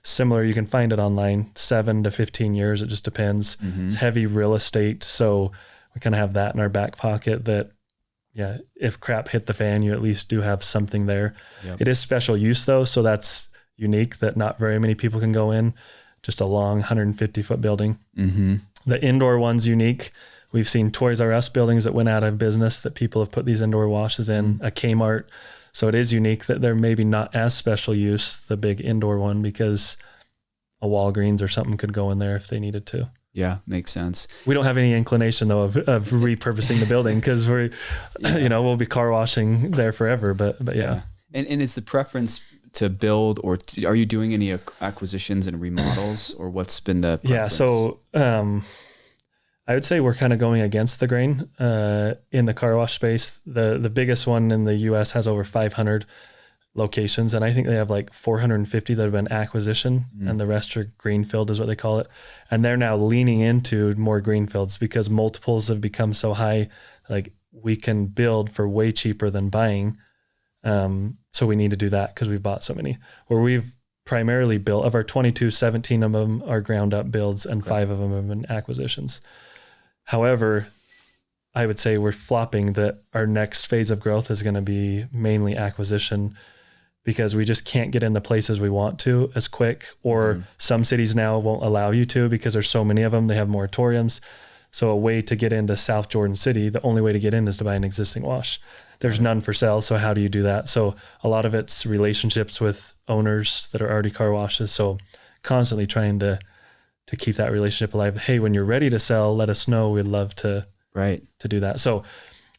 similar. You can find it online, 7 to 15 years. It just depends. It's heavy real estate. So we kind of have that in our back pocket that, if crap hit the fan, you at least do have something there. Yep. It is special use though. So that's unique that not very many people can go in, just a long 150-foot building. The indoor one's unique. We've seen Toys R Us buildings that went out of business that people have put these indoor washes in, a Kmart. So it is unique that they're maybe not as special use, the big indoor one, because a Walgreens or something could go in there if they needed to. Yeah, makes sense. We don't have any inclination though of repurposing the building because we'll be car washing there forever. But yeah. And is the preference to build, or are you doing any acquisitions and remodels, or what's been the preference? Yeah, so I would say we're kind of going against the grain in the car wash space. The biggest one in the U.S. has over 500 locations, and I think they have like 450 that have been acquisition, and the rest are greenfield is what they call it. And they're now leaning into more greenfields because multiples have become so high, like we can build for way cheaper than buying. So we need to do that because we've bought so many. Where we've primarily built, of our 22, 17 of them are ground up builds and 5 of them have been acquisitions. However, I would say we're flopping that our next phase of growth is going to be mainly acquisition because we just can't get in the places we want to as quick, or some cities now won't allow you to because there's so many of them. They have moratoriums. So a way to get into South Jordan City, the only way to get in is to buy an existing wash. There's none for sale. So how do you do that? So a lot of it's relationships with owners that are already car washes. So constantly trying to keep that relationship alive. Hey, when you're ready to sell, let us know. We'd love to do that. So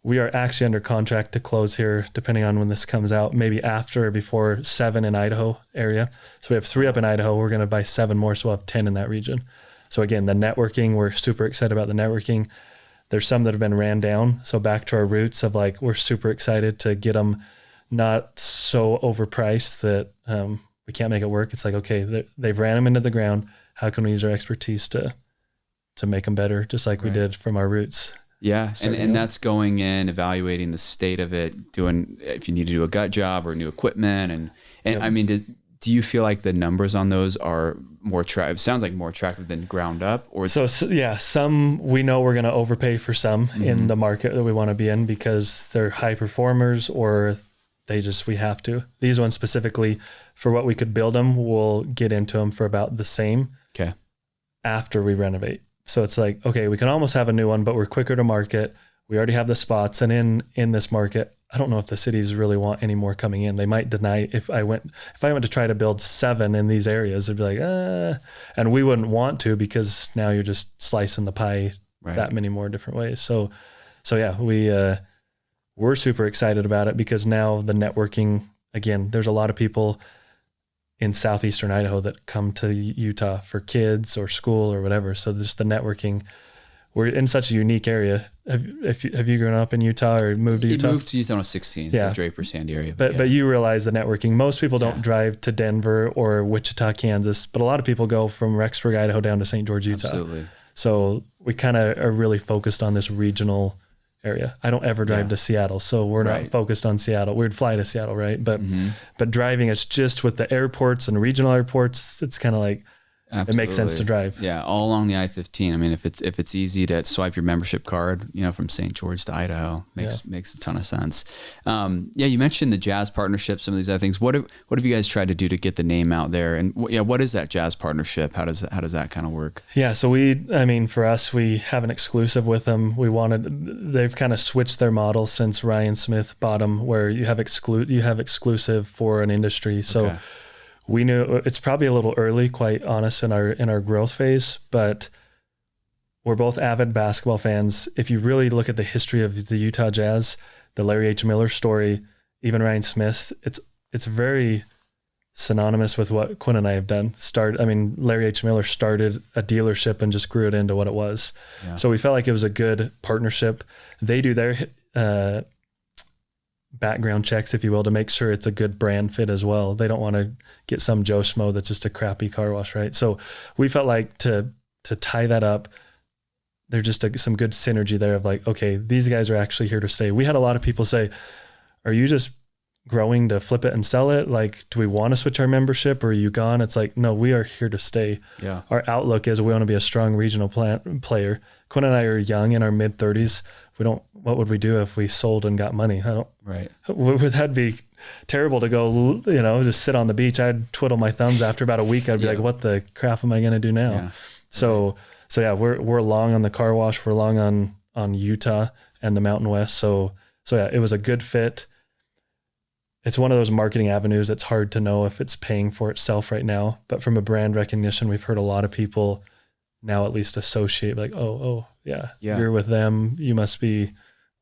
we are actually under contract to close here, depending on when this comes out, maybe after or before 7 in Idaho area. So we have 3 up in Idaho. We're going to buy 7 more. So we'll have 10 in that region. So again, the networking, we're super excited about the networking. There's some that have been ran down. So back to our roots of like, we're super excited to get them not so overpriced that we can't make it work. It's like, okay, they've ran them into the ground. How can we use our expertise to make them better, just like we did from our roots? Yeah. And that's going in, evaluating the state of it, doing, if you need to do a gut job or new equipment. And yep. I mean, do you feel like the numbers on those are more attractive? Sounds like more attractive than ground up, or some we know we're going to overpay for some in the market that we want to be in because they're high performers, or we have to. These ones specifically, for what we could build them, we'll get into them for about the same. Okay. After we renovate. So it's like, okay, we can almost have a new one, but we're quicker to market. We already have the spots, and in this market, I don't know if the cities really want any more coming in. They might deny if I went to try to build 7 in these areas, they'd be like, and we wouldn't want to, because now you're just slicing the pie that many more different ways. So yeah, we're super excited about it because now the networking, again, there's a lot of people in southeastern Idaho that come to Utah for kids or school or whatever. So just the networking, we're in such a unique area. Have you grown up in Utah or moved to Utah? Moved to Utah when I was 16, so Draper, Sandy area. But you realize the networking. Most people don't drive to Denver or Wichita, Kansas, but a lot of people go from Rexburg, Idaho down to St. George, Utah. Absolutely. So we kind of are really focused on this regional area. I don't ever drive to Seattle, so we're not focused on Seattle. We'd fly to Seattle, right? But driving, it's just with the airports and regional airports, it's kind of like, Absolutely. It makes sense to drive. Yeah, all along the I-15. I mean, if it's easy to swipe your membership card, from St. George to Idaho, makes a ton of sense. You mentioned the jazz partnership, some of these other things. What have you guys tried to do to get the name out there? And what is that jazz partnership? How does that kind of work? Yeah, so for us, we have an exclusive with them. They've kind of switched their model since Ryan Smith bought them, where you have exclusive for an industry. So. Okay. We knew it's probably a little early, quite honest, in our growth phase, but we're both avid basketball fans. If you really look at the history of the Utah Jazz, the Larry H. Miller story, even Ryan Smith, it's very synonymous with what Quinn and I have done. Larry H. Miller started a dealership and just grew it into what it was. Yeah. So we felt like it was a good partnership. They do their background checks, if you will, to make sure it's a good brand fit as well. They don't want to get some Joe Schmo that's just a crappy car wash, right? So we felt like to tie that up, there's just some good synergy there of like, okay, these guys are actually here to stay. We had a lot of people say, are you just growing to flip it and sell it? Like, do we want to switch our membership, or are you gone? It's like, no, we are here to stay. Yeah. Our outlook is we want to be a strong regional player. Quinn and I are young, in our mid 30s. What would we do if we sold and got money? That'd be terrible to go, just sit on the beach. I'd twiddle my thumbs after about a week. I'd be like, what the crap am I going to do now? Yeah. So we're long on the car wash. We're long on Utah and the Mountain West. So it was a good fit. It's one of those marketing avenues. It's hard to know if it's paying for itself right now, but from a brand recognition, we've heard a lot of people now at least associate like, you're with them, you must be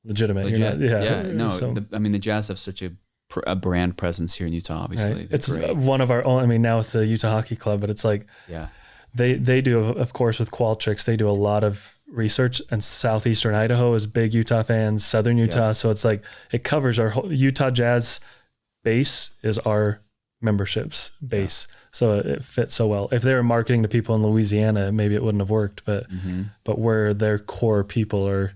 legitimate. You're not, the Jazz have such a brand presence here in Utah, obviously. Right. It's great. One of our own, now with the Utah Hockey Club, but it's like, they do, of course, with Qualtrics, they do a lot of research, and southeastern Idaho is big Utah fans, southern Utah. So it's like, it covers our whole Utah Jazz base is our memberships base. So it fits so well. If they were marketing to people in Louisiana, maybe it wouldn't have worked, but where their core people are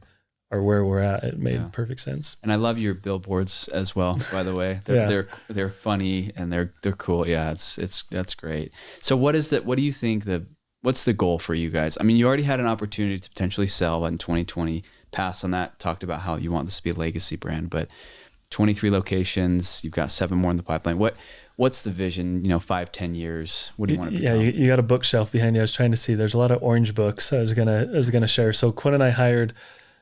where we're at, it made perfect sense. And I love your billboards as well, by the way. They're funny and they're cool. Yeah, that's great. So what do you think what's the goal for you guys? I mean, you already had an opportunity to potentially sell in 2020, pass on that, talked about how you want this to be a legacy brand, but 23 locations. You've got 7 more in the pipeline. What's the vision, 5-10 years? What do you want to become? Yeah, you got a bookshelf behind you. I was trying to see. There's a lot of orange books I was gonna share. So Quinn and I hired,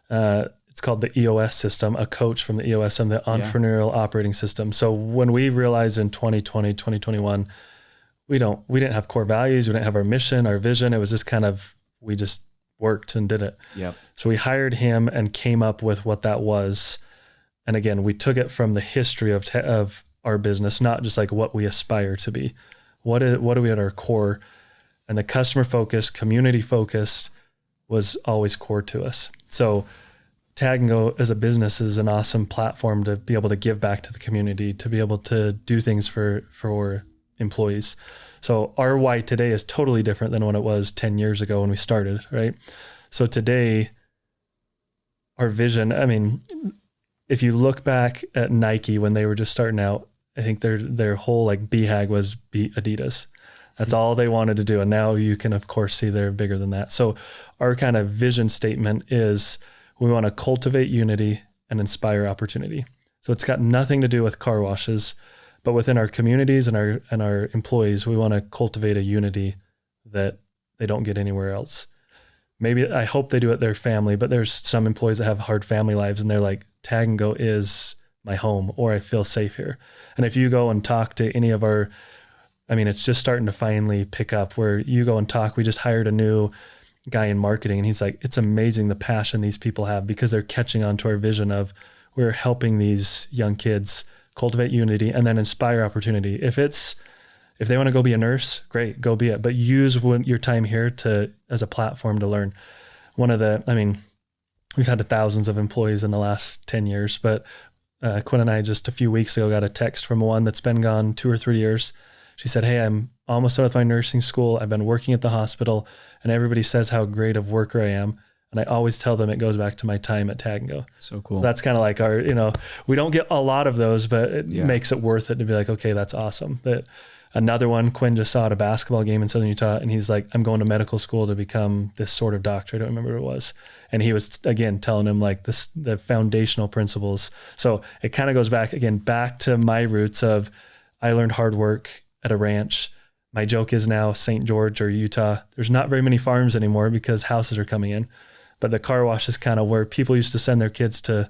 it's called the EOS system, a coach from the EOS and the Entrepreneurial Operating System. So when we realized in 2020, 2021, we didn't have core values. We didn't have our mission, our vision. It was just we just worked and did it. Yep. So we hired him and came up with what that was. And again, we took it from the history of our business, not just like what we aspire to be. What are we at our core? And the customer focused, community focused was always core to us. So Tagg-N-Go as a business is an awesome platform to be able to give back to the community, to be able to do things for employees. So our why today is totally different than when it was 10 years ago when we started, right? So today, our vision, I mean, if you look back at Nike when they were just starting out, I think their whole like BHAG was beat Adidas. That's all they wanted to do. And now you can, of course, see they're bigger than that. So our kind of vision statement is we want to cultivate unity and inspire opportunity. So it's got nothing to do with car washes, but within our communities and our employees, we want to cultivate a unity that they don't get anywhere else. Maybe I hope they do it their family, but there's some employees that have hard family lives and they're like, Tagg-N-Go is my home, or I feel safe here. And if you go and talk to any of it's just starting to finally pick up where you go and talk. We just hired a new guy in marketing and he's like, it's amazing the passion these people have because they're catching on to our vision of we're helping these young kids cultivate unity and then inspire opportunity. If they want to go be a nurse, great, go be it. But use your time here as a platform to learn. We've had thousands of employees in the last 10 years, but Quinn and I just a few weeks ago got a text from one that's been gone 2 or 3 years. She said, hey, I'm almost done with my nursing school. I've been working at the hospital and everybody says how great of worker I am. And I always tell them it goes back to my time at Tagg-N-Go. So cool. So that's kind of like our, we don't get a lot of those, but it makes it worth it to be like, okay, that's awesome. That another one, Quinn just saw at a basketball game in Southern Utah and he's like, I'm going to medical school to become this sort of doctor. I don't remember what it was. And he was, again, telling him like the foundational principles. So it kind of goes back to my roots of I learned hard work at a ranch. My joke is now St. George or Utah. There's not very many farms anymore because houses are coming in. But the car wash is kind of where people used to send their kids to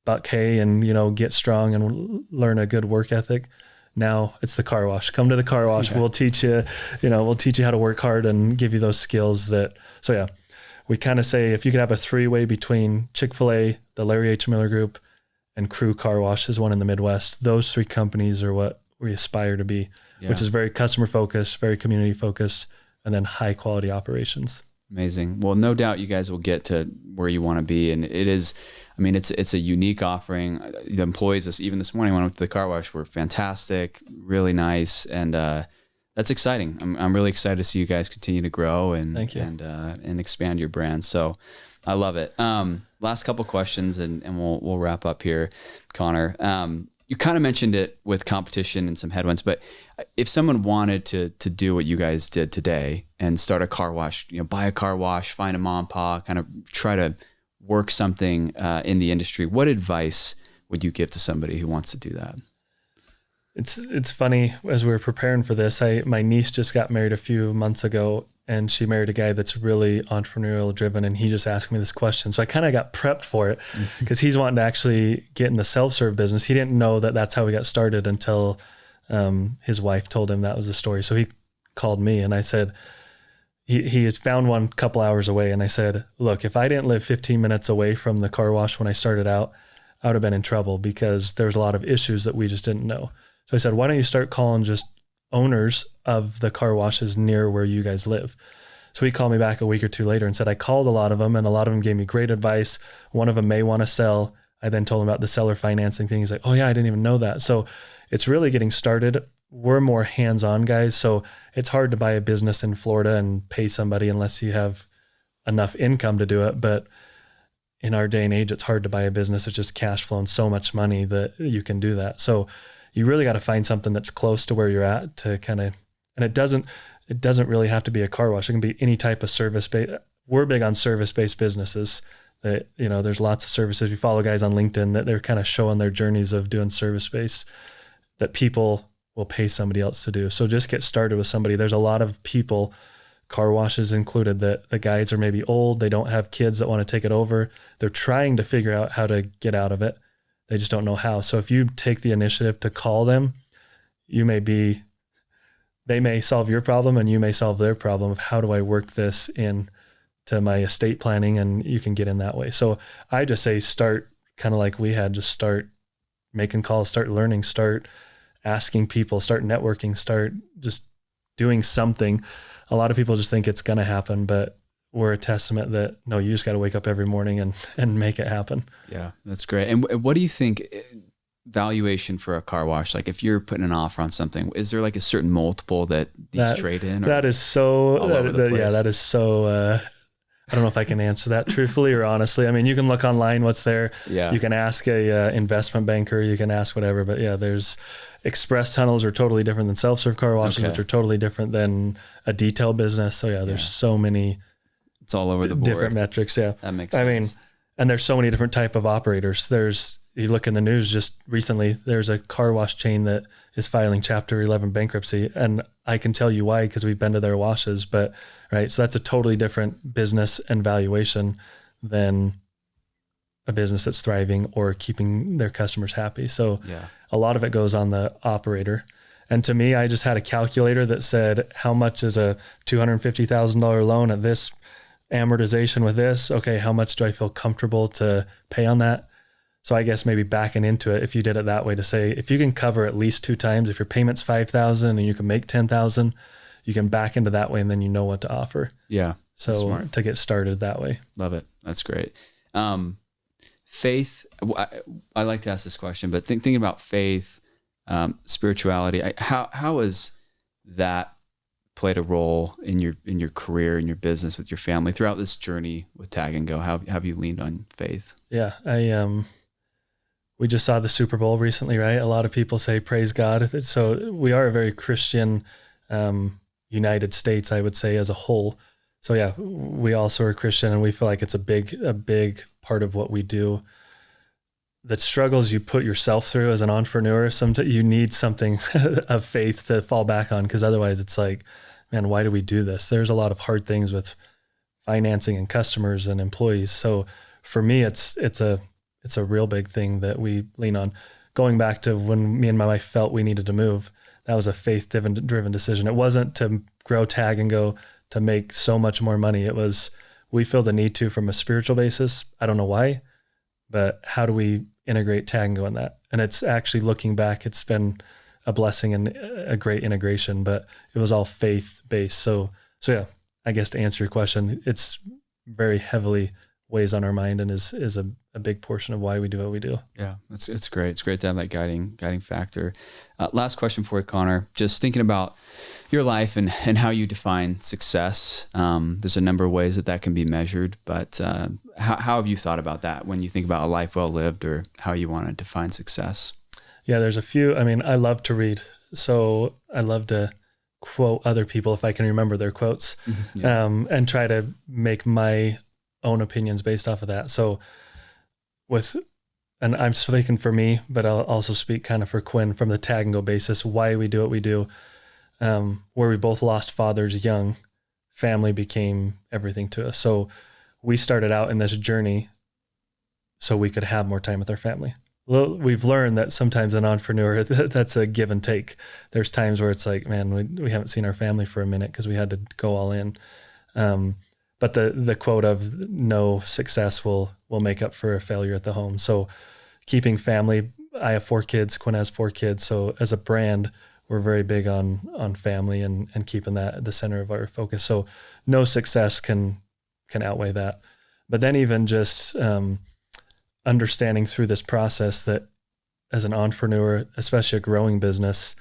buck hay and, get strong and learn a good work ethic. Now it's the car wash. Come to the car wash. Yeah. We'll teach you how to work hard and give you those skills we kind of say if you could have a 3-way between Chick-fil-A, the Larry H. Miller Group, and Crew Car Wash is one in the Midwest. Those 3 companies are what we aspire to be, which is very customer focused, very community focused, and then high quality operations. Amazing. Well, no doubt you guys will get to where you want to be. And it is, it's a unique offering. The employees, even this morning when I went to the car wash, were fantastic, really nice. And that's exciting. I'm really excited to see you guys continue to grow and Thank you. And expand your brand. So I love it. Last couple questions and we'll wrap up here, Connor. You kind of mentioned it with competition and some headwinds, but if someone wanted to do what you guys did today and start a car wash, buy a car wash, find a mom and pop, kind of try to work something in the industry, what advice would you give to somebody who wants to do that? It's funny, as we were preparing for this, my niece just got married a few months ago and she married a guy that's really entrepreneurial driven and he just asked me this question. So I kind of got prepped for it because he's wanting to actually get in the self-serve business. He didn't know that that's how we got started until his wife told him that was the story. So he called me and I said, he had found one a couple hours away. And I said, look, if I didn't live 15 minutes away from the car wash when I started out, I would have been in trouble because there was a lot of issues that we just didn't know. So I said, why don't you start calling just owners of the car washes near where you guys live? So he called me back a week or 2 later and said, I called a lot of them and a lot of them gave me great advice. One of them may want to sell. I then told him about the seller financing thing. He's like, oh yeah, I didn't even know that. So it's really getting started. We're more hands-on guys. So it's hard to buy a business in Florida and pay somebody unless you have enough income to do it. But in our day and age, it's hard to buy a business. It's just cash flowing so much money that you can do that. So you really got to find something that's close to where you're at to kind of, and it doesn't really have to be a car wash. It can be any type of service-based. We're big on service-based businesses. that, there's lots of services. You follow guys on LinkedIn that they're kind of showing their journeys of doing service space that people will pay somebody else to do. So just get started with somebody. There's a lot of people, car washes included, that the guys are maybe old. They don't have kids that want to take it over. They're trying to figure out how to get out of it. They just don't know how. So if you take the initiative to call them, they may solve your problem and you may solve their problem of how do I work this in to my estate planning, and you can get in that way. So I just say start kind of like we had, just start making calls, start learning, start asking people, start networking, start just doing something. A lot of people just think it's going to happen, but we're a testament that no, you just got to wake up every morning and make it happen. Yeah, that's great. And what do you think valuation for a car wash? Like if you're putting an offer on something, is there like a certain multiple that these trade in? That is so, that is so, I don't know if I can answer that truthfully or honestly. I mean, you can look online what's there. Yeah. You can ask a investment banker, you can ask whatever, but yeah, there's express tunnels are totally different than self-serve car washes, which are totally different than a detail business. So yeah, there's so many, it's all over the board. Different metrics. Yeah. That makes sense. I mean, and there's so many different type of operators. You look in the news just recently, there's a car wash chain that is filing Chapter 11 bankruptcy. And I can tell you why, because we've been to their washes, but right. So that's a totally different business and valuation than a business that's thriving or keeping their customers happy. So a lot of it goes on the operator. And to me, I just had a calculator that said, how much is a $250,000 loan at this amortization with this? Okay, how much do I feel comfortable to pay on that? So I guess maybe backing into it, if you did it that way, to say, if you can cover at least 2 times, if your payment's $5,000 and you can make $10,000, you can back into that way, and then you know what to offer. Yeah. So smart. To get started that way. Love it. That's great. Faith. I like to ask this question, but thinking about faith, spirituality, how has that played a role in your career, in your business, with your family throughout this journey with Tagg-N-Go? How have you leaned on faith? Yeah. We just saw the Super Bowl recently, right? A lot of people say, praise God. So we are a very Christian, United States, I would say, as a whole. So yeah, we also are Christian, and we feel like it's a big part of what we do. The struggles you put yourself through as an entrepreneur, sometimes you need something of faith to fall back on, because otherwise it's like, man, why do we do this? There's a lot of hard things with financing and customers and employees. So for me, it's a real big thing that we lean on. Going back to when me and my wife felt we needed to move, that was a faith-driven decision. It wasn't to grow Tagg-N-Go to make so much more money. It was, we feel the need to from a spiritual basis. I don't know why, but how do we integrate Tagg-N-Go in that? And it's actually, looking back, it's been a blessing and a great integration, but it was all faith-based. So yeah, I guess to answer your question, it's very heavily weighs on our mind and is a big portion of why we do what we do. Yeah, it's great. It's great to have that guiding factor. Last question for you, Connor. Just thinking about your life and how you define success. There's a number of ways that can be measured, but how have you thought about that when you think about a life well lived, or how you want to define success? Yeah, there's a few. I mean, I love to read, so I love to quote other people if I can remember their quotes, and try to make my own opinions based off of that. So and I'm speaking for me, but I'll also speak kind of for Quinn from the Tagg-N-Go basis, why we do what we do. Where we both lost fathers young, family became everything to us. So we started out in this journey so we could have more time with our family. Well, we've learned that sometimes an entrepreneur, that's a give and take. There's times where it's like, man, we haven't seen our family for a minute because we had to go all in. But the quote of no success will make up for a failure at the home. So keeping family, I have 4 kids, Quinn has 4 kids. So as a brand, we're very big on family and keeping that at the center of our focus. So no success can outweigh that. But then even just understanding through this process that as an entrepreneur, especially a growing business,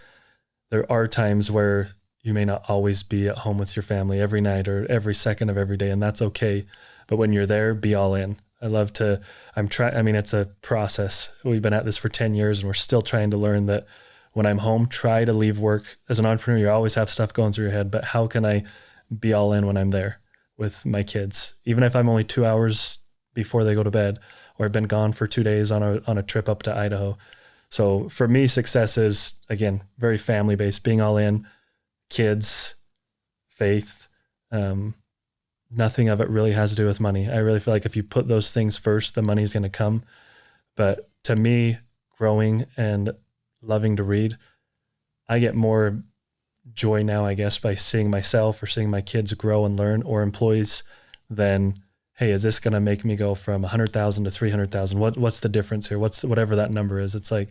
there are times where you may not always be at home with your family every night or every second of every day, and that's okay. But when you're there, be all in. It's a process. We've been at this for 10 years and we're still trying to learn that when I'm home, try to leave work. As an entrepreneur, you always have stuff going through your head, but how can I be all in when I'm there with my kids? Even if I'm only 2 hours before they go to bed, or I've been gone for 2 days on a trip up to Idaho. So for me, success is, again, very family based, being all in, kids, faith. Nothing of it really has to do with money. I really feel like if you put those things first, the money's going to come. But to me, growing and loving to read, I get more joy now, I guess, by seeing myself or seeing my kids grow and learn, or employees, than, hey, is this going to make me go from 100,000 to 300,000? What's the difference here? Whatever that number is? It's like,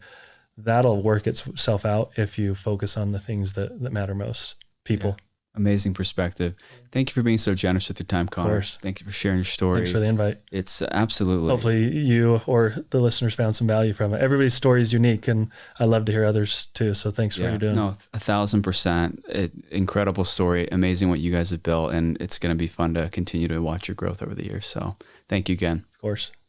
that'll work itself out if you focus on the things that matter most. People. Yeah. Amazing perspective. Thank you for being so generous with your time, Connor. Of course. Thank you for sharing your story. Thanks for the invite. It's absolutely. Hopefully you or the listeners found some value from it. Everybody's story is unique, and I love to hear others too. So thanks for what you're doing. No, 1,000%. Incredible story. Amazing what you guys have built. And it's going to be fun to continue to watch your growth over the years. So thank you again. Of course.